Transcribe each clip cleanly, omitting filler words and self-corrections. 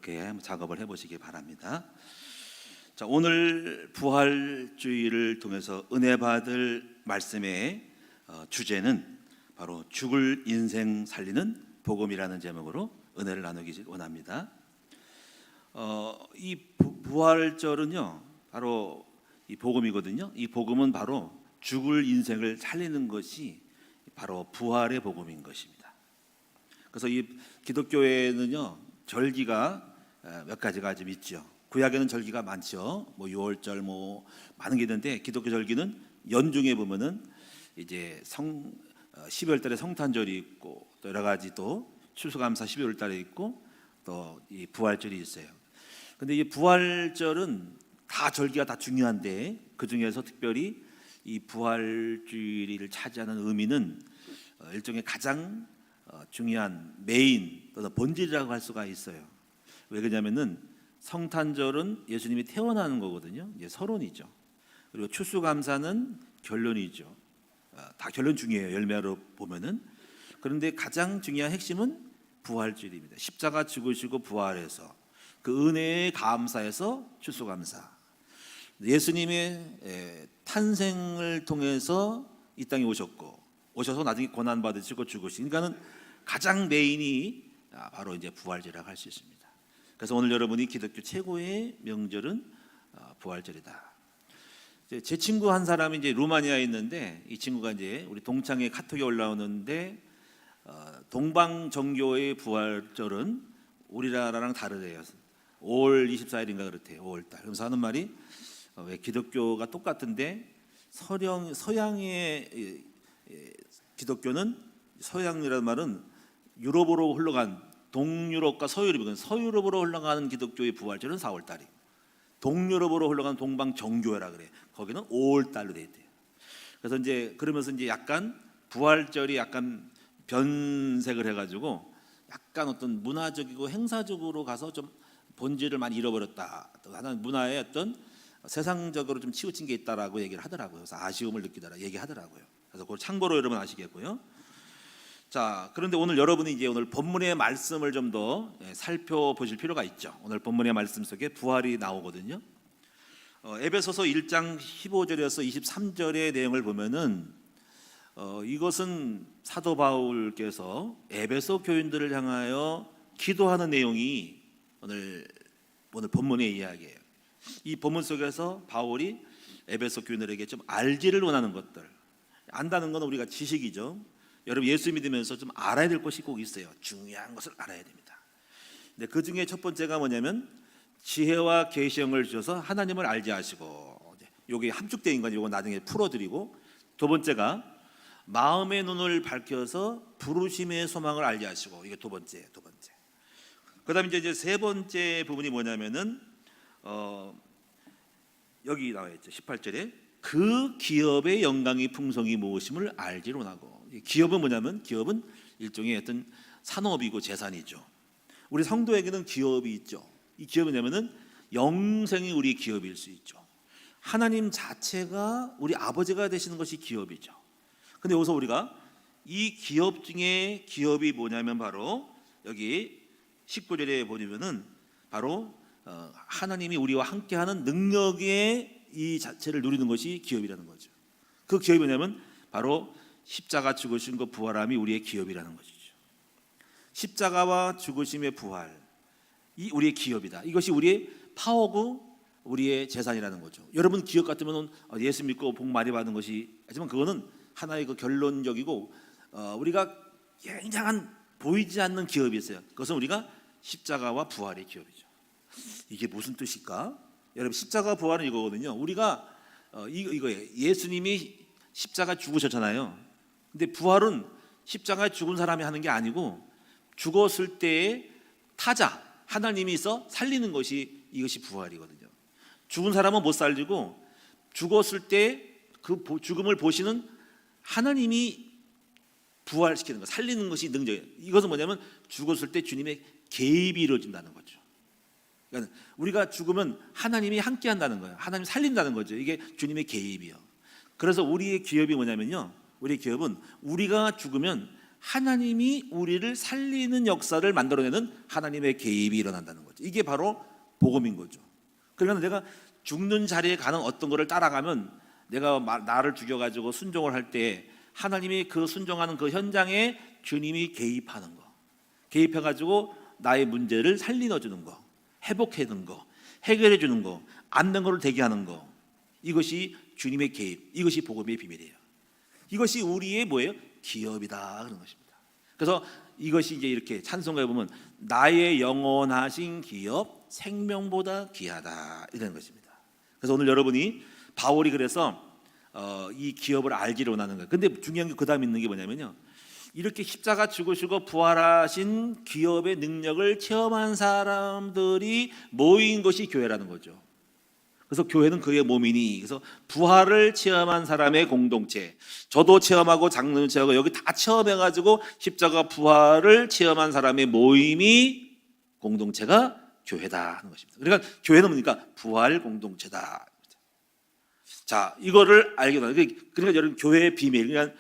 그렇게 작업을 해보시기 바랍니다. 자, 오늘 부활주의를 통해서 은혜 받을 말씀의 주제는 바로 죽을 인생 살리는 복음이라는 제목으로 은혜를 나누기 원합니다. 이 부활절은요 바로 이 복음이거든요. 이 복음은 바로 죽을 인생을 살리는 것이 바로 부활의 복음인 것입니다. 그래서 이 기독교에는요 절기가 몇 가지가 좀 있죠. 구약에는 절기가 많죠. 뭐 6월절 뭐 많은 게 있는데 기독교 절기는 연중에 보면은 이제 12월 달에 성탄절이 있고 또 여러 가지 또 추수감사 12월 달에 있고 또 이 부활절이 있어요. 근데 이 부활절은 다 절기가 다 중요한데 그 중에서 특별히 이 부활주의를 차지하는 의미는 일종의 가장 중요한 메인 또는 본질이라고 할 수가 있어요. 왜 그러냐면은 성탄절은 예수님이 태어나는 거거든요. 이제 서론이죠. 그리고 추수감사는 결론이죠. 다 결론 중이에요. 열매로 보면은. 그런데 가장 중요한 핵심은 부활주의입니다. 십자가 죽으시고 부활해서 그 은혜에 감사해서 추수감사. 예수님의 탄생을 통해서 이 땅에 오셔서 나중에 고난 받으시고 죽으시고, 그러니까는 가장 메인이 바로 이제 부활절이라고 할 수 있습니다. 그래서 오늘 여러분이 기독교 최고의 명절은 부활절이다. 제 친구 한 사람이 이제 루마니아에 있는데 이 친구가 이제 우리 동창회 카톡에 올라오는데 동방 정교의 부활절은 우리나라랑 다르대요. 5월 24일인가 그렇대요. 5월달. 그래서 하는 말이 왜 기독교가 똑같은데 서양의 기독교는 서양이라는 말은 유럽으로 흘러간 동유럽과 서유럽이거든요. 서유럽으로 흘러가는 기독교의 부활절은 4월달이고 동유럽으로 흘러가는 동방 정교회라 그래. 거기는 5월달로 돼 있대요. 그래서 이제 그러면서 이제 약간 부활절이 약간 변색을 해가지고 약간 어떤 문화적이고 행사적으로 가서 좀 본질을 많이 잃어버렸다. 하는 문화의 어떤 세상적으로 좀 치우친 게 있다라고 얘기를 하더라고요. 그래서 아쉬움을 느끼더라 얘기하더라고요. 그래서 그걸 참고로 여러분 아시겠고요. 자, 그런데 오늘 여러분이 이제 오늘 본문의 말씀을 좀 더 살펴보실 필요가 있죠. 오늘 본문의 말씀 속에 부활이 나오거든요. 에베소서 1장 15절에서 23절의 내용을 보면은 이것은 사도 바울께서 에베소 교인들을 향하여 기도하는 내용이 오늘 본문의 이야기예요. 이 본문 속에서 바울이 에베소 교인들에게 좀 알기를 원하는 것들, 안다는 건 우리가 지식이죠. 여러분 예수 믿으면서 좀 알아야 될 것이 꼭 있어요. 중요한 것을 알아야 됩니다. 근데 그 중에 첫 번째가 뭐냐면 지혜와 계시형을 주셔서 하나님을 알게 하시고, 요게 함축된 인간 요거 나중에 풀어드리고, 두 번째가 마음의 눈을 밝혀서 부르심의 소망을 알게 하시고, 이게 두 번째. 그다음에 이제 세 번째 부분이 뭐냐면은 여기 나와 있죠. 18절에 그 기업의 영광이 풍성이 무엇임을 알기를 원하고. 기업은 뭐냐면 기업은 일종의 어떤 산업이고 재산이죠. 우리 성도에게는 기업이 있죠. 이 기업은 뭐냐면은 영생이 우리 기업일 수 있죠. 하나님 자체가 우리 아버지가 되시는 것이 기업이죠. 근데 여기서 우리가 이 기업 중에 기업이 뭐냐면 바로 여기 19절에 보면은 바로 하나님이 우리와 함께하는 능력의 이 자체를 누리는 것이 기업이라는 거죠. 그 기업이 뭐냐면 바로 십자가 죽으신 것 부활함이 우리의 기업이라는 것이죠. 십자가와 죽으심의 부활, 이 우리의 기업이다. 이것이 우리의 파워고 우리의 재산이라는 거죠. 여러분 기업 같으면 예수 믿고 복 많이 받는 것이, 하지만 그거는 하나의 그 결론적이고 우리가 굉장한 보이지 않는 기업이 있어요. 그것은 우리가 십자가와 부활의 기업이죠. 이게 무슨 뜻일까? 여러분 십자가 부활은 이거거든요. 우리가 이거예요. 예수님이 십자가 죽으셨잖아요. 근데 부활은 십자가에 죽은 사람이 하는 게 아니고 죽었을 때의 타자 하나님이 있어 살리는 것이 이것이 부활이거든요. 죽은 사람은 못 살리고 죽었을 때 그 죽음을 보시는 하나님이 부활시키는 것, 살리는 것이 능력이에요. 이것은 뭐냐면 죽었을 때 주님의 개입이 이루어진다는 거죠. 그러니까 우리가 죽으면 하나님이 함께 한다는 거예요. 하나님 살린다는 거죠. 이게 주님의 개입이요. 그래서 우리의 기업이 뭐냐면요, 우리의 기업은 우리가 죽으면 하나님이 우리를 살리는 역사를 만들어내는 하나님의 개입이 일어난다는 거죠. 이게 바로 복음인 거죠. 그러면 내가 죽는 자리에 가는 어떤 거를 따라가면 내가 나를 죽여가지고 순종을 할 때 하나님이 그 순종하는 그 현장에 주님이 개입하는 거, 개입해가지고 나의 문제를 살려주는 거, 회복해주는 거, 해결해주는 거, 안 된 거를 대기하는 거, 이것이 주님의 개입, 이것이 복음의 비밀이에요. 이것이 우리의 뭐예요? 기업이다 그런 것입니다. 그래서 이것이 이제 이렇게 찬송가에 보면 나의 영원하신 기업 생명보다 귀하다 이런 것입니다. 그래서 오늘 여러분이 바울이 그래서 이 기업을 알기를 원하는 거예요. 근데 중요한 게 그 다음에 있는 게 뭐냐면요, 이렇게 십자가 죽으시고 부활하신 기업의 능력을 체험한 사람들이 모인 것이 교회라는 거죠. 그래서 교회는 그의 몸이니, 그래서 부활을 체험한 사람의 공동체, 저도 체험하고 장로님 체험하고 여기 다 체험해가지고 십자가 부활을 체험한 사람의 모임이 공동체가 교회다 하는 것입니다. 그러니까 교회는 뭡니까? 부활 공동체다. 자, 이거를 알게 되는, 그러니까 여러분 교회의 비밀, 그러니까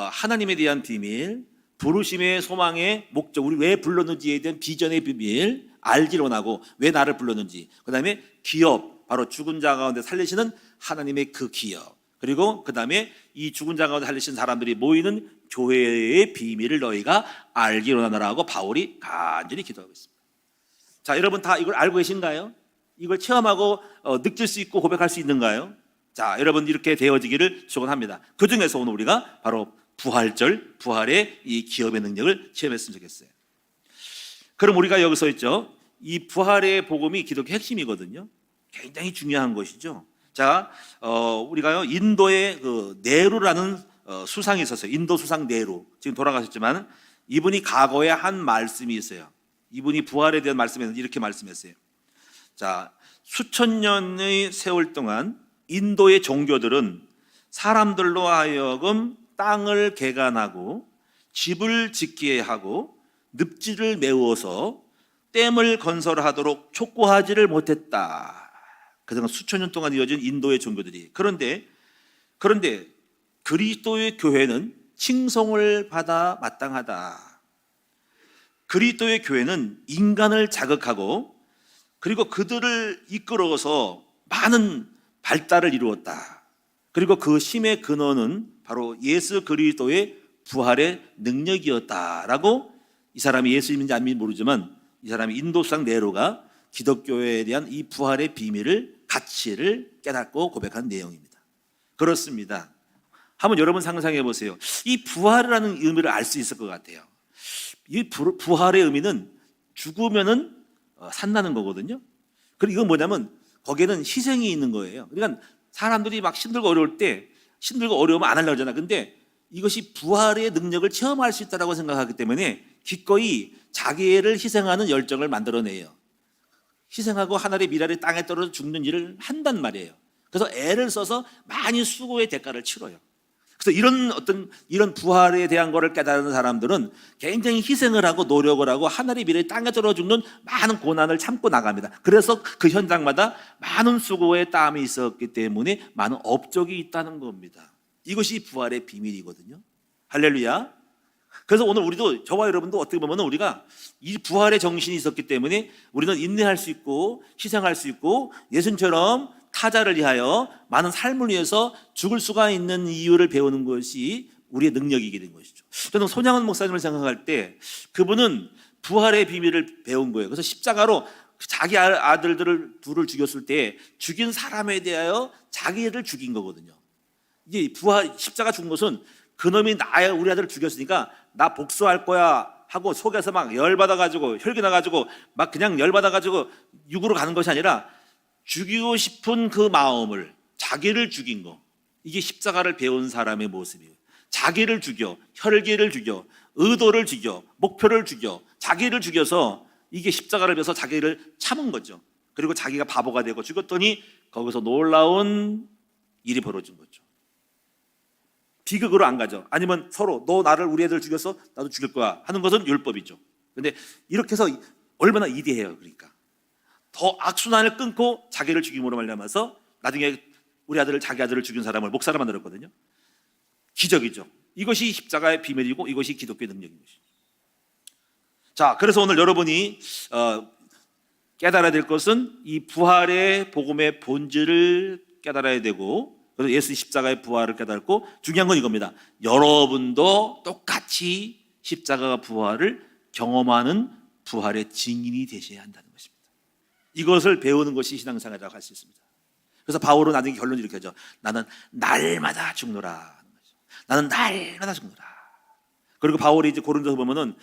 하나님에 대한 비밀, 부르심의 소망의 목적, 우리 왜 불렀는지에 대한 비전의 비밀 알기를 원하고, 왜 나를 불렀는지, 그 다음에 기업, 바로 죽은 자 가운데 살리시는 하나님의 그 기업, 그리고 그 다음에 이 죽은 자 가운데 살리신 사람들이 모이는 교회의 비밀을 너희가 알기를 원하노라고 바울이 간절히 기도하고 있습니다. 자, 여러분 다 이걸 알고 계신가요? 이걸 체험하고 느낄 수 있고 고백할 수 있는가요? 자, 여러분 이렇게 되어지기를 축원합니다. 그 중에서 오늘 우리가 바로 부활절, 부활의 이 기업의 능력을 체험했으면 좋겠어요. 그럼 우리가 여기서 있죠, 이 부활의 복음이 기독교 핵심이거든요. 굉장히 중요한 것이죠. 자, 우리가요 인도의 그 네루라는 수상이 있었어요. 인도 수상 네루, 지금 돌아가셨지만 이분이 과거에 한 말씀이 있어요. 이분이 부활에 대한 말씀에서 이렇게 말씀했어요. 자, 수천 년의 세월 동안 인도의 종교들은 사람들로 하여금 땅을 개간하고 집을 짓게 하고 늪지를 메워서 댐을 건설하도록 촉구하지를 못했다. 그동안 수천 년 동안 이어진 인도의 종교들이. 그런데 그리스도의 교회는 칭송을 받아 마땅하다. 그리스도의 교회는 인간을 자극하고 그리고 그들을 이끌어서 많은 발달을 이루었다. 그리고 그 힘의 근원은 바로 예수 그리스도의 부활의 능력이었다라고, 이 사람이 예수님인지 안 믿는지 모르지만 이 사람이 인도상 네로가 기독교에 대한 이 부활의 비밀을, 가치를 깨닫고 고백한 내용입니다. 그렇습니다. 한번 여러분 상상해 보세요. 이 부활이라는 의미를 알 수 있을 것 같아요. 이 부활의 의미는 죽으면은 산다는 거거든요. 그리고 이건 뭐냐면 거기에는 희생이 있는 거예요. 그러니까 사람들이 막 힘들고 어려울 때, 힘들고 어려우면 안 하려고 하잖아. 근데 이것이 부활의 능력을 체험할 수 있다고 생각하기 때문에 기꺼이 자기를 희생하는 열정을 만들어내요. 희생하고 하늘의 미랄이 땅에 떨어져 죽는 일을 한단 말이에요. 그래서 애를 써서 많이 수고의 대가를 치러요. 그래서 이런 부활에 대한 거를 깨달은 사람들은 굉장히 희생을 하고 노력을 하고 하늘의 미래에 땅에 떨어져 죽는 많은 고난을 참고 나갑니다. 그래서 그 현장마다 많은 수고의 땀이 있었기 때문에 많은 업적이 있다는 겁니다. 이것이 부활의 비밀이거든요. 할렐루야. 그래서 오늘 우리도, 저와 여러분도 어떻게 보면 우리가 이 부활의 정신이 있었기 때문에 우리는 인내할 수 있고 희생할 수 있고 예수님처럼 타자를 위하여 많은 삶을 위해서 죽을 수가 있는 이유를 배우는 것이 우리의 능력이게 된 것이죠. 저는 손양원 목사님을 생각할 때 그분은 부활의 비밀을 배운 거예요. 그래서 십자가로 자기 아들들을 둘을 죽였을 때 죽인 사람에 대하여 자기를 죽인 거거든요. 이게 십자가 죽은 것은 그놈이 우리 아들을 죽였으니까 나 복수할 거야 하고 속에서 막 열받아가지고 혈기 나가지고 막 그냥 열받아가지고 육으로 가는 것이 아니라 죽이고 싶은 그 마음을, 자기를 죽인 거, 이게 십자가를 배운 사람의 모습이에요. 자기를 죽여, 혈기를 죽여, 의도를 죽여, 목표를 죽여, 자기를 죽여서 이게 십자가를 배워서 자기를 참은 거죠. 그리고 자기가 바보가 되고 죽었더니 거기서 놀라운 일이 벌어진 거죠. 비극으로 안 가죠. 아니면 서로 너 나를, 우리 애들 죽였어, 나도 죽일 거야 하는 것은 율법이죠. 근데 이렇게 해서 얼마나 이대해요. 그러니까 더 악순환을 끊고 자기를 죽임으로 말미암아서 나중에 우리 아들을, 자기 아들을 죽인 사람을 목사로 만들었거든요. 기적이죠. 이것이 십자가의 비밀이고 이것이 기독교의 능력인 것입니다. 자, 그래서 오늘 여러분이 깨달아야 될 것은 이 부활의 복음의 본질을 깨달아야 되고, 그래서 예수 십자가의 부활을 깨닫고, 중요한 건 이겁니다. 여러분도 똑같이 십자가 부활을 경험하는 부활의 증인이 되셔야 한다는 것입니다. 이것을 배우는 것이 신앙생활이라고 할 수 있습니다. 그래서 바울은 나중에 결론을 이렇게 하죠. 나는 날마다 죽노라. 나는 날마다 죽노라. 그리고 바울이 이제 고린도서 보면은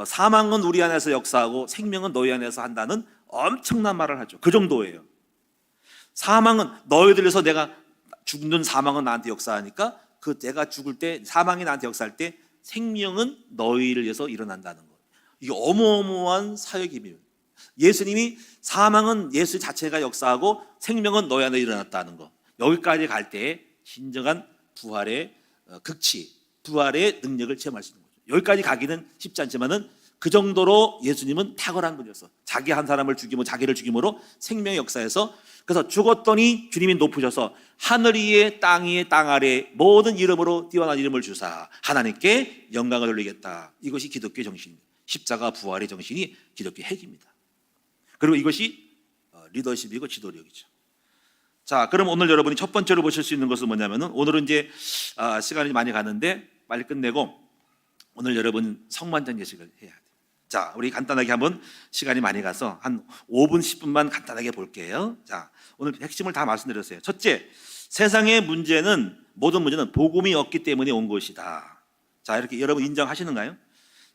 사망은 우리 안에서 역사하고 생명은 너희 안에서 한다는 엄청난 말을 하죠. 그 정도예요. 사망은 너희들에서 내가 죽는 사망은 나한테 역사하니까 그 내가 죽을 때 사망이 나한테 역사할 때 생명은 너희를 위해서 일어난다는 거. 이게 어마어마한 사역의 비밀. 예수님이 사망은 예수 자체가 역사하고 생명은 너희 안에 일어났다는 거. 여기까지 갈 때 진정한 부활의 극치, 부활의 능력을 체험할 수 있는 거죠. 여기까지 가기는 쉽지 않지만은 그 정도로 예수님은 탁월한 분이었어. 자기 한 사람을 죽이고 자기를 죽임으로 생명의 역사에서, 그래서 죽었더니 주님이 높으셔서 하늘 위에 땅 위에 땅 아래 모든 이름으로 뛰어난 이름을 주사 하나님께 영광을 돌리겠다. 이것이 기독교의 정신입니다. 십자가 부활의 정신이 기독교의 핵입니다. 그리고 이것이 리더십이고 지도력이죠. 자, 그럼 오늘 여러분이 첫 번째로 보실 수 있는 것은 뭐냐면은, 오늘은 이제 시간이 많이 가는데 빨리 끝내고 오늘 여러분 성만찬 예식을 해야 돼요. 자, 우리 간단하게 한번 시간이 많이 가서 한 5분 10분만 간단하게 볼게요. 자, 오늘 핵심을 다 말씀드렸어요. 첫째, 세상의 문제는, 모든 문제는 복음이 없기 때문에 온 것이다. 자, 이렇게 여러분 인정하시는가요?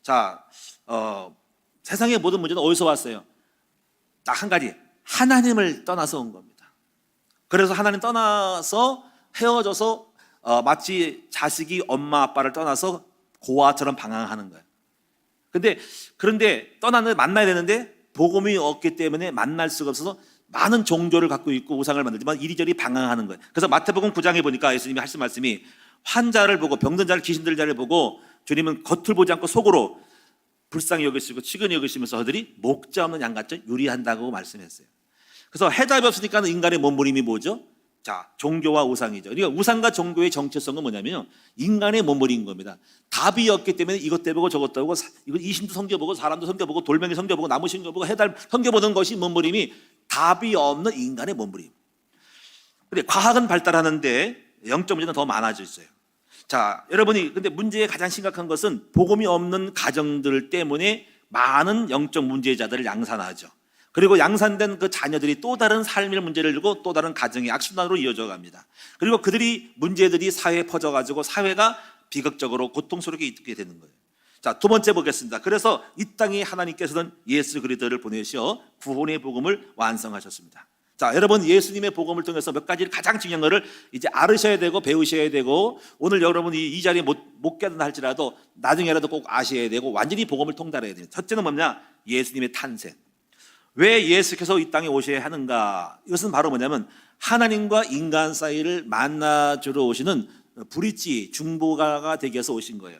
자, 세상의 모든 문제는 어디서 왔어요? 딱 한 가지, 하나님을 떠나서 온 겁니다. 그래서 하나님 떠나서 헤어져서 마치 자식이 엄마 아빠를 떠나서 고아처럼 방황하는 거예요. 그런데 떠나는 만나야 되는데 복음이 없기 때문에 만날 수가 없어서 많은 종교를 갖고 있고 우상을 만들지만 이리저리 방황하는 거예요. 그래서 마태복음 9장에 보니까 예수님이 하신 말씀이, 환자를 보고 병든 자를, 귀신 들린 자를 보고 주님은 겉을 보지 않고 속으로 불쌍히 여기시고 측은히 여기시면서 저들이 목자 없는 양같이 유리한다고 말씀했어요. 그래서 해답이 없으니까 인간의 몸부림이 뭐죠? 자, 종교와 우상이죠. 그러니까 우상과 종교의 정체성은 뭐냐면요, 인간의 몸부림인 겁니다. 답이 없기 때문에 이것 때보고 저것 때보고, 이거 이신도 섬겨보고 사람도 섬겨보고 돌멩이 섬겨보고 나무 섬겨보고 해달 섬겨보는 것이 몸부림이, 답이 없는 인간의 몸부림. 근데 과학은 발달하는데 영적 문제는 더 많아져 있어요. 자, 여러분이 근데 문제의 가장 심각한 것은 복음이 없는 가정들 때문에 많은 영적 문제자들을 양산하죠. 그리고 양산된 그 자녀들이 또 다른 삶의 문제를 주고 또 다른 가정의 악순환으로 이어져 갑니다. 그리고 문제들이 사회에 퍼져가지고 사회가 비극적으로 고통스럽게 있게 되는 거예요. 자, 두 번째 보겠습니다. 그래서 이 땅에 하나님께서는 예수 그리스도를 보내셔 구원의 복음을 완성하셨습니다. 자, 여러분 예수님의 복음을 통해서 몇 가지 가장 중요한 것을 이제 알으셔야 되고 배우셔야 되고, 오늘 여러분이 이 자리에 못 깨닫나 할지라도 나중에라도 꼭 아셔야 되고 완전히 복음을 통달해야 됩니다. 첫째는 뭐냐? 예수님의 탄생. 왜 예수께서 이 땅에 오셔야 하는가? 이것은 바로 뭐냐면 하나님과 인간 사이를 만나주러 오시는 브릿지, 중보가가 되기 위해서 오신 거예요.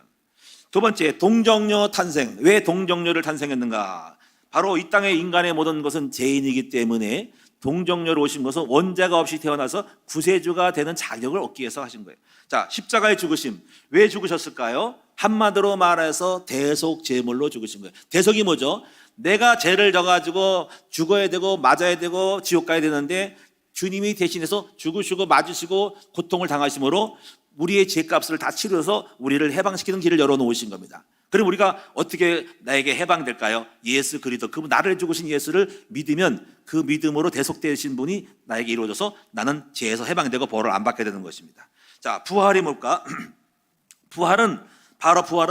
두 번째, 동정녀 탄생. 왜 동정녀를 탄생했는가? 바로 이 땅의 인간의 모든 것은 죄인이기 때문에 동정녀로 오신 것은 원자가 없이 태어나서 구세주가 되는 자격을 얻기 위해서 하신 거예요. 자, 십자가의 죽으심. 왜 죽으셨을까요? 한마디로 말해서 대속 제물로 죽으신 거예요. 대속이 뭐죠? 내가 죄를 져가지고 죽어야 되고 맞아야 되고 지옥 가야 되는데 주님이 대신해서 죽으시고 맞으시고 고통을 당하심으로 우리의 죄값을 다 치러서 우리를 해방시키는 길을 열어놓으신 겁니다. 그럼 우리가 어떻게 나에게 해방될까요? 예수 그리스도, 그분 나를 죽으신 예수를 믿으면 그 믿음으로 대속되신 분이 나에게 이루어져서 나는 죄에서 해방되고 벌을 안 받게 되는 것입니다. 자, 부활이 뭘까? 부활은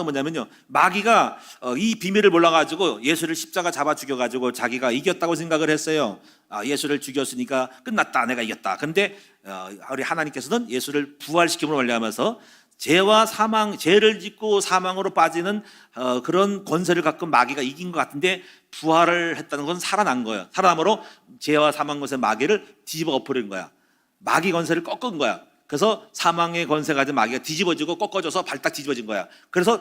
뭐냐면요, 마귀가 이 비밀을 몰라가지고 예수를 십자가 잡아 죽여가지고 자기가 이겼다고 생각을 했어요. 예수를 죽였으니까 끝났다, 내가 이겼다. 근데 우리 하나님께서는 예수를 부활시킴으로 말미암아서 죄와 사망, 죄를 짓고 사망으로 빠지는 그런 권세를 갖고 마귀가 이긴 것 같은데, 부활을 했다는 건 살아난 거예요. 살아남으로 죄와 사망 권세 마귀를 뒤집어 엎어버린 거야. 마귀 권세를 꺾은 거야. 그래서 사망의 권세 가진 마귀가 뒤집어지고 꺾어져서 발딱 뒤집어진 거야. 그래서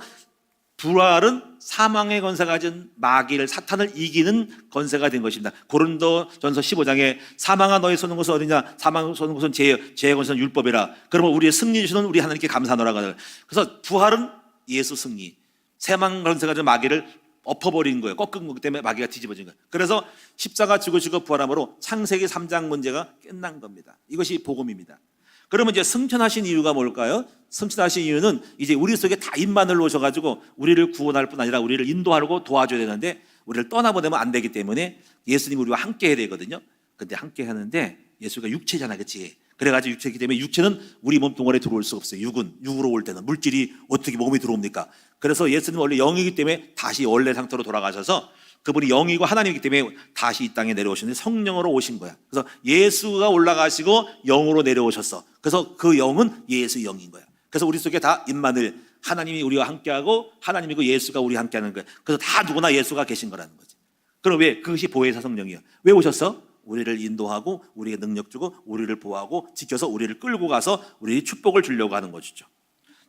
부활은 사망의 권세가 가진 마귀를 사탄을 이기는 권세가 된 것입니다. 고린도전서 15장에 사망아 너희 쏘는 곳은 어디냐? 사망 쏘는 곳은 죄의 권세는 율법이라. 그러면 우리의 승리 주시는 우리 하나님께 감사하노라. 그래서 부활은 예수 승리, 사망 권세가 가진 마귀를 엎어버린 거예요. 꺾은 거기 때문에 마귀가 뒤집어진 거예요. 그래서 십자가 죽으시고 부활함으로 창세기 3장 문제가 끝난 겁니다. 이것이 복음입니다. 그러면 이제 승천하신 이유가 뭘까요? 승천하신 이유는 이제 우리 속에 다 임만을 오셔가지고 우리를 구원할 뿐 아니라 우리를 인도하고 도와줘야 되는데 우리를 떠나보내면 안 되기 때문에 예수님이 우리와 함께 해야 되거든요. 근데 함께 하는데 예수가 육체잖아, 그렇지? 그래가지고 육체이기 때문에 육체는 우리 몸뚱아리에 들어올 수가 없어요. 육으로 올 때는 물질이 어떻게 몸에 들어옵니까? 그래서 예수님은 원래 영이기 때문에 다시 원래 상태로 돌아가셔서 그분이 영이고 하나님이기 때문에 다시 이 땅에 내려오시는데 성령으로 오신 거야. 그래서 예수가 올라가시고 영으로 내려오셨어. 그래서 그 영은 예수의 영인 거야. 그래서 우리 속에 다 임마늘, 하나님이 우리와 함께하고 하나님이고 예수가 우리와 함께하는 거야. 그래서 다 누구나 예수가 계신 거라는 거지. 그럼 왜? 그것이 보혜사 성령이야. 왜 오셨어? 우리를 인도하고 우리에게 능력 주고 우리를 보호하고 지켜서 우리를 끌고 가서 우리의 축복을 주려고 하는 것이죠.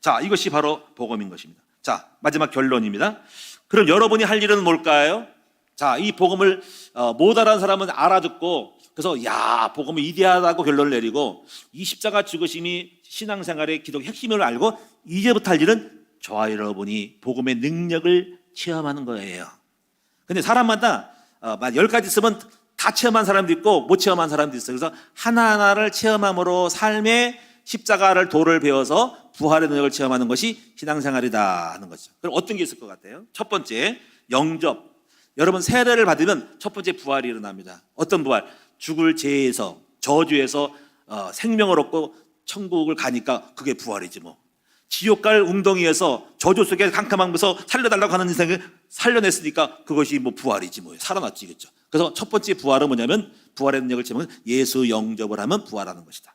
자, 이것이 바로 복음인 것입니다. 자, 마지막 결론입니다. 그럼 여러분이 할 일은 뭘까요? 자, 이 복음을 못 알아는 사람은 알아듣고 그래서 야, 복음이 이대하다고 결론을 내리고 이 십자가 죽으심이 신앙생활의 기독의 핵심을 알고 이제부터 할 일은 저와 여러분이 복음의 능력을 체험하는 거예요. 근데 사람마다 10가지 있으면 다 체험한 사람도 있고 못 체험한 사람도 있어요. 그래서 하나하나를 체험함으로 삶의 십자가를 도를 배워서 부활의 능력을 체험하는 것이 신앙생활이다 하는 거죠. 그럼 어떤 게 있을 것 같아요? 첫 번째, 영접. 여러분 세례를 받으면 첫 번째 부활이 일어납니다. 어떤 부활? 죽을 죄에서 저주에서 생명을 얻고 천국을 가니까 그게 부활이지 뭐. 지옥 갈 웅덩이에서 저주 속에 캄캄하면서 살려달라고 하는 인생을 살려냈으니까 그것이 뭐 부활이지 뭐. 살아났지, 그렇죠? 그래서 첫 번째 부활은 뭐냐면 부활의 능력을 체험하는 예수 영접을 하면 부활하는 것이다.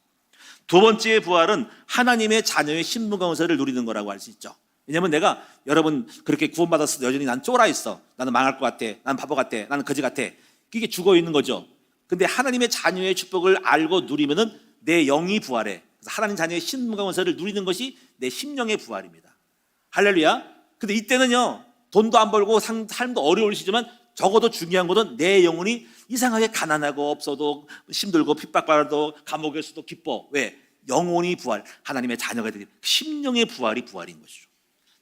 두 번째 부활은 하나님의 자녀의 신분과 권세를 누리는 거라고 할 수 있죠. 왜냐하면 내가 여러분 그렇게 구원받았을 때 여전히 난 쫄아 있어. 나는 망할 것 같아. 나는 바보 같아. 나는 거지 같아. 이게 죽어 있는 거죠. 근데 하나님의 자녀의 축복을 알고 누리면은 내 영이 부활해. 그래서 하나님 자녀의 신분과 권세를 누리는 것이 내 심령의 부활입니다. 할렐루야. 근데 이때는요 돈도 안 벌고 삶도 어려울 시지만 적어도 중요한 것은 내 영혼이 이상하게 가난하고 없어도 힘들고 핍박받아도 감옥에서도 기뻐. 왜? 영혼이 부활, 하나님의 자녀가 되는 심령의 부활이 부활인 것이죠.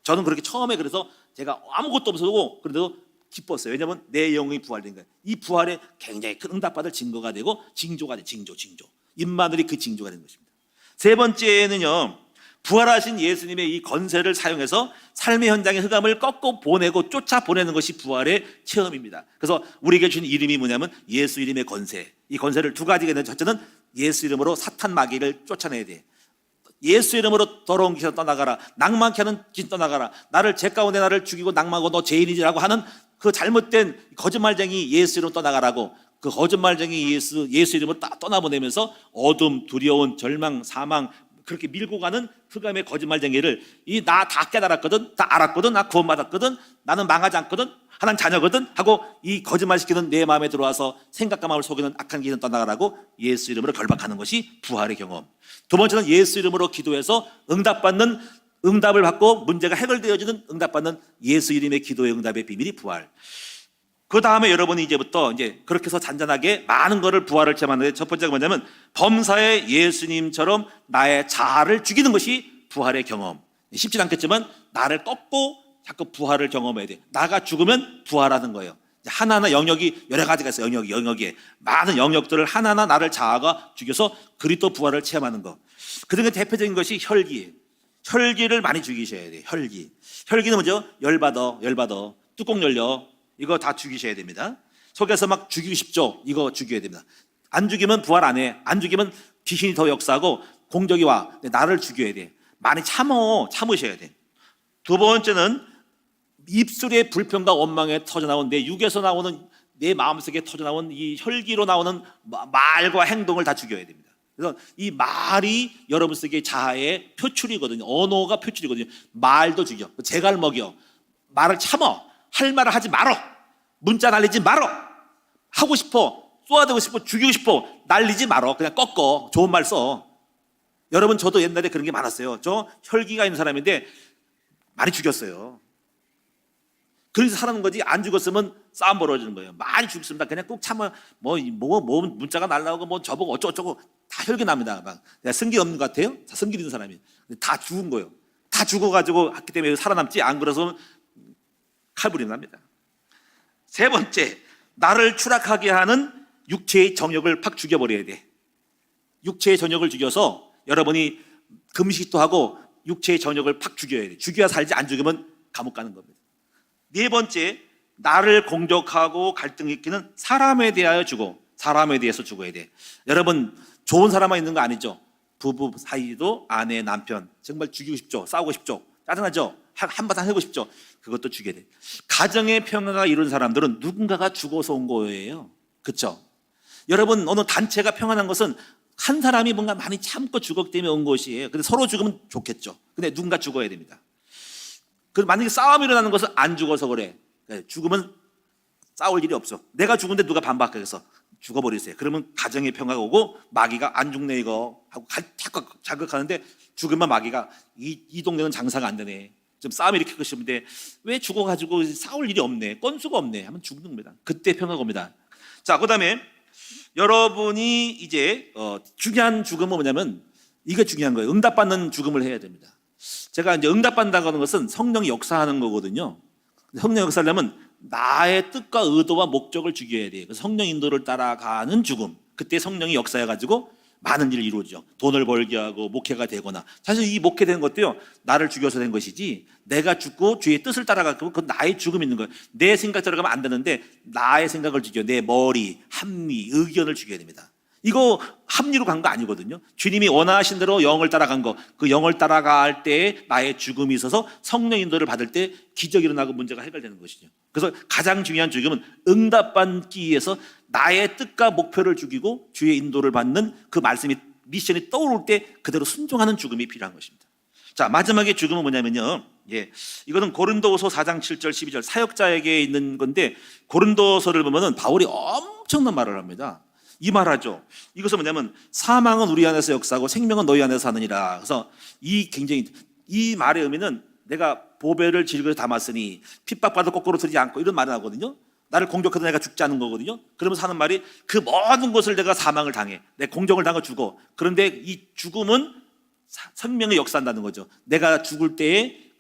저는 그렇게 처음에 그래서 제가 아무것도 없어도 그래도 기뻤어요. 왜냐하면 내 영혼이 부활된 거예요. 이 부활에 굉장히 큰 응답받을 증거가 되고 징조가 돼. 징조. 임마늘이 그 징조가 되는 것입니다. 세 번째는요, 부활하신 예수님의 이 권세를 사용해서 삶의 현장의 흑암을 꺾고 보내고 쫓아 보내는 것이 부활의 체험입니다. 그래서 우리에게 주신 이름이 뭐냐면 예수 이름의 권세. 이 권세를 두 가지가 있는데 첫째는 예수 이름으로 사탄 마귀를 쫓아내야 돼. 예수 이름으로 더러운 귀신 떠나가라. 낭만케 하는 귀신 떠나가라. 나를 죄 가운데 나를 죽이고 낭망하고 너 죄인이라고 하는 그 잘못된 거짓말쟁이 예수 이름으로 떠나가라고. 그 거짓말쟁이 예수 이름으로 딱 떠나보내면서 어둠, 두려움, 절망, 사망 그렇게 밀고 가는 흑암의 거짓말쟁이를 이 나 다 깨달았거든, 다 알았거든, 나 구원받았거든, 나는 망하지 않거든, 하나님 자녀거든 하고 이 거짓말시키는 내 마음에 들어와서 생각과 마음을 속이는 악한 귀신 떠나가라고 예수 이름으로 결박하는 것이 부활의 경험. 두 번째는 예수 이름으로 기도해서 응답을 받고 문제가 해결되어지는 응답받는 예수 이름의 기도의 응답의 비밀이 부활. 그 다음에 여러분이 이제부터 이제 그렇게 해서 잔잔하게 많은 거를 부활을 체험하는데 첫 번째가 뭐냐면 범사의 예수님처럼 나의 자아를 죽이는 것이 부활의 경험. 쉽진 않겠지만 나를 꺾고 자꾸 부활을 경험해야 돼. 나가 죽으면 부활하는 거예요. 하나하나 영역이 여러 가지가 있어요. 영역에 많은 영역들을 하나하나 나를 자아가 죽여서 그리스도 부활을 체험하는 거. 그중에 대표적인 것이 혈기예요. 혈기를 많이 죽이셔야 돼요. 혈기는 뭐죠? 열받아 뚜껑 열려. 이거 다 죽이셔야 됩니다. 속에서 막 죽이고 싶죠? 이거 죽여야 됩니다. 안 죽이면 부활 안 해. 안 죽이면 귀신이 더 역사하고 공적이 와. 나를 죽여야 돼. 많이 참으셔야 돼. 두 번째는 입술의 불평과 원망에 터져나온 내 육에서 나오는 내 마음속에 터져나온 이 혈기로 나오는 말과 행동을 다 죽여야 됩니다. 그래서 이 말이 여러분 속의 자아의 표출이거든요. 언어가 표출이거든요. 말도 죽여. 재갈 먹여. 말을 참어. 할 말을 하지 말어. 문자 날리지 말어. 하고 싶어. 쏘아대고 싶어. 죽이고 싶어. 날리지 말어. 그냥 꺾어. 좋은 말 써. 여러분 저도 옛날에 그런 게 많았어요. 저 혈기가 있는 사람인데 많이 죽였어요. 그래서 살아는 거지. 안 죽었으면 싸움 벌어지는 거예요. 많이 죽습니다. 그냥 꼭 참아 뭐 문자가 날라오고 뭐 저보고 어쩌고저쩌고 다 혈기 납니다. 막 내가 승기 없는 것 같아요. 승기 있는 사람이 다 죽은 거예요. 다 죽어가지고 했기 때문에 살아남지. 안 그래서 칼부림 납니다. 세 번째, 나를 추락하게 하는 육체의 정욕을 팍 죽여버려야 돼. 육체의 정욕을 죽여서 여러분이 금식도 하고 육체의 정욕을 팍 죽여야 돼. 죽여야 살지, 안 죽이면 감옥 가는 겁니다. 네 번째, 나를 공격하고 갈등 일으키는 사람에 대하여 죽어. 사람에 대해서 죽어야 돼. 여러분, 좋은 사람만 있는 거 아니죠? 부부 사이도 아내, 남편 정말 죽이고 싶죠? 싸우고 싶죠? 짜증나죠? 한바탕 하고 싶죠? 그것도 죽여야 돼. 가정의 평화가 이룬 사람들은 누군가가 죽어서 온 거예요. 그렇죠? 여러분, 어느 단체가 평안한 것은 한 사람이 뭔가 많이 참고 죽었기 때문에 온 것이에요. 근데 서로 죽으면 좋겠죠. 근데 누군가 죽어야 됩니다. 만약에 싸움이 일어나는 것은 안 죽어서 그래. 죽으면 싸울 일이 없어. 내가 죽은데 누가 반박해서 죽어버리세요. 그러면 가정의 평화가 오고 마귀가 안 죽네 이거 하고 자꾸 자극하는데 죽으면 마귀가 이 동네는 장사가 안 되네. 좀 싸움 일으키고 싶은데 왜 죽어가지고 싸울 일이 없네. 건수가 없네. 하면 죽는 겁니다. 그때 평화가 옵니다. 자, 그 다음에 여러분이 이제 중요한 죽음은 뭐냐면 이게 중요한 거예요. 응답받는 죽음을 해야 됩니다. 제가 이제 응답받는다고 하는 것은 성령이 역사하는 거거든요. 성령 역사하려면 나의 뜻과 의도와 목적을 죽여야 돼요. 성령 인도를 따라가는 죽음. 그때 성령이 역사해가지고 많은 일을 이루죠. 돈을 벌게 하고 목회가 되거나. 사실 이 목회되는 것도요, 나를 죽여서 된 것이지 내가 죽고 주의 뜻을 따라가고 그건 나의 죽음이 있는 거예요. 내 생각 따라가면 안 되는데 나의 생각을 죽여. 내 머리, 합리, 의견을 죽여야 됩니다. 이거 합리로 간 거 아니거든요. 주님이 원하신 대로 영을 따라간 거, 그 영을 따라갈 때에 나의 죽음이 있어서 성령 인도를 받을 때 기적이 일어나고 문제가 해결되는 것이죠. 그래서 가장 중요한 죽음은 응답받기 위해서 나의 뜻과 목표를 죽이고 주의 인도를 받는 그 말씀이 미션이 떠오를 때 그대로 순종하는 죽음이 필요한 것입니다. 자, 마지막에 죽음은 뭐냐면요. 이거는 고린도후서 4장 7절 12절 사역자에게 있는 건데 고린도서를 보면은 바울이 엄청난 말을 합니다. 이 말하죠. 이것은 뭐냐면 사망은 우리 안에서 역사하고 생명은 너희 안에서 하느니라. 그래서 이 말의 의미는 내가 보배를 질그릇에 담았으니 핍박받아 거꾸로 들지 않고 이런 말을 하거든요. 나를 공격하다 내가 죽지 않은 거거든요. 그러면서 하는 말이 그 모든 것을 내가 사망을 당해. 내 공격을 당하고 죽어. 그런데 이 죽음은 생명을 역사한다는 거죠. 내가 죽을 때에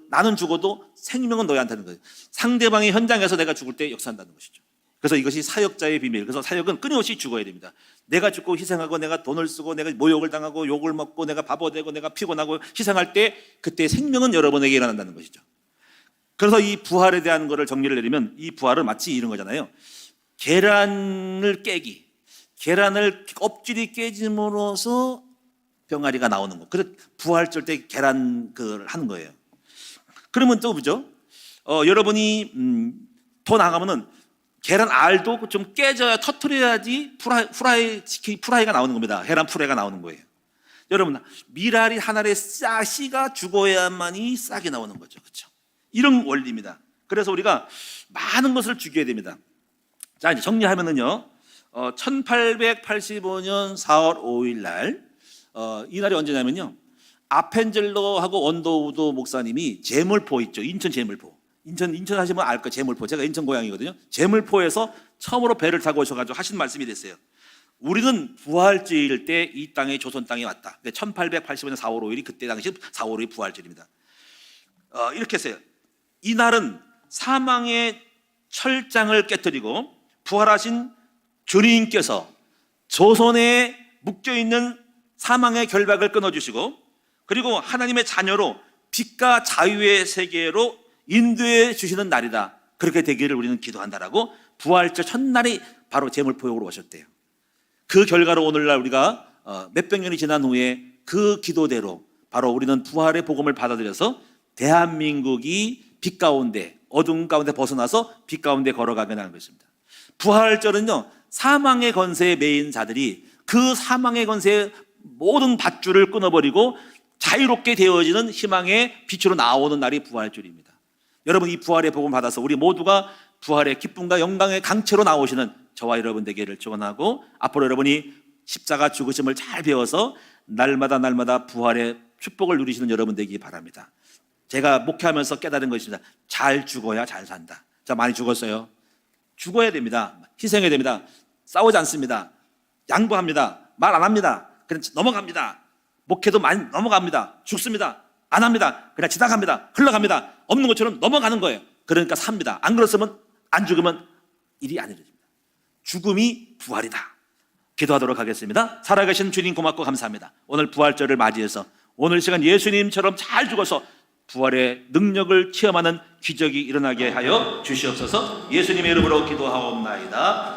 나는 죽어도 생명은 너희한테 하는 거예요. 상대방의 현장에서 내가 죽을 때 역사한다는 것이죠. 그래서 이것이 사역자의 비밀. 그래서 사역은 끊임없이 죽어야 됩니다. 내가 죽고 희생하고 내가 돈을 쓰고 내가 모욕을 당하고 욕을 먹고 내가 바보 되고 내가 피곤하고 희생할 때 그때 생명은 여러분에게 일어난다는 것이죠. 그래서 이 부활에 대한 것을 정리를 내리면 이 부활은 마치 이런 거잖아요. 계란을 껍질이 깨짐으로써 병아리가 나오는 거. 그래서 부활절 때 계란 그걸 하는 거예요. 그러면 또 뭐죠? 여러분이 더 나가면은 계란 알도 좀 깨져야 터트려야지 프라이가 나오는 겁니다. 계란 프라이가 나오는 거예요. 여러분, 미랄이 하나의 씨가 죽어야만이 싹이 나오는 거죠. 그렇죠? 이런 원리입니다. 그래서 우리가 많은 것을 죽여야 됩니다. 자, 이제 정리하면은요. 1885년 4월 5일 날 이 날이 언제냐면요. 아펜젤로하고 원도우도 목사님이 제물포 있죠. 인천 제물포. 인천 하시면 알 거예요. 제물포. 제가 인천 고향이거든요. 제물포에서 처음으로 배를 타고 오셔가지고 하신 말씀이 됐어요. 우리는 부활주일 때 이 땅에 조선 땅에 왔다. 1885년 4월 5일이 그때 당시 4월 5일 부활절입니다. 이렇게 했어요. 이 날은 사망의 철장을 깨뜨리고 부활하신 주님께서 조선에 묶여있는 사망의 결박을 끊어주시고 그리고 하나님의 자녀로 빛과 자유의 세계로 인도해 주시는 날이다. 그렇게 되기를 우리는 기도한다라고 부활절 첫날이 바로 제물포역으로 오셨대요. 그 결과로 오늘날 우리가 몇백 년이 지난 후에 그 기도대로 바로 우리는 부활의 복음을 받아들여서 대한민국이 빛 가운데 어둠 가운데 벗어나서 빛 가운데 걸어가게 하는 것입니다. 부활절은요, 사망의 권세에 매인 자들이 그 사망의 권세의 모든 밧줄을 끊어버리고 자유롭게 되어지는 희망의 빛으로 나오는 날이 부활절입니다. 여러분, 이 부활의 복음을 받아서 우리 모두가 부활의 기쁨과 영광의 강체로 나오시는 저와 여러분 되기를 축원하고 앞으로 여러분이 십자가 죽으심을 잘 배워서 날마다 부활의 축복을 누리시는 여러분 되기 바랍니다. 제가 목회하면서 깨달은 것입니다. 잘 죽어야 잘 산다. 자, 많이 죽었어요. 죽어야 됩니다. 희생해야 됩니다. 싸우지 않습니다. 양보합니다. 말 안 합니다. 그냥 넘어갑니다. 목회도 많이 넘어갑니다. 죽습니다. 안 합니다. 그냥 지나갑니다. 흘러갑니다. 없는 것처럼 넘어가는 거예요. 그러니까 삽니다. 안 그렇으면, 안 죽으면 일이 안 이루어집니다. 죽음이 부활이다. 기도하도록 하겠습니다. 살아계신 주님 고맙고 감사합니다. 오늘 부활절을 맞이해서 오늘 시간 예수님처럼 잘 죽어서 부활의 능력을 체험하는 기적이 일어나게 하여 주시옵소서. 예수님의 이름으로 기도하옵나이다.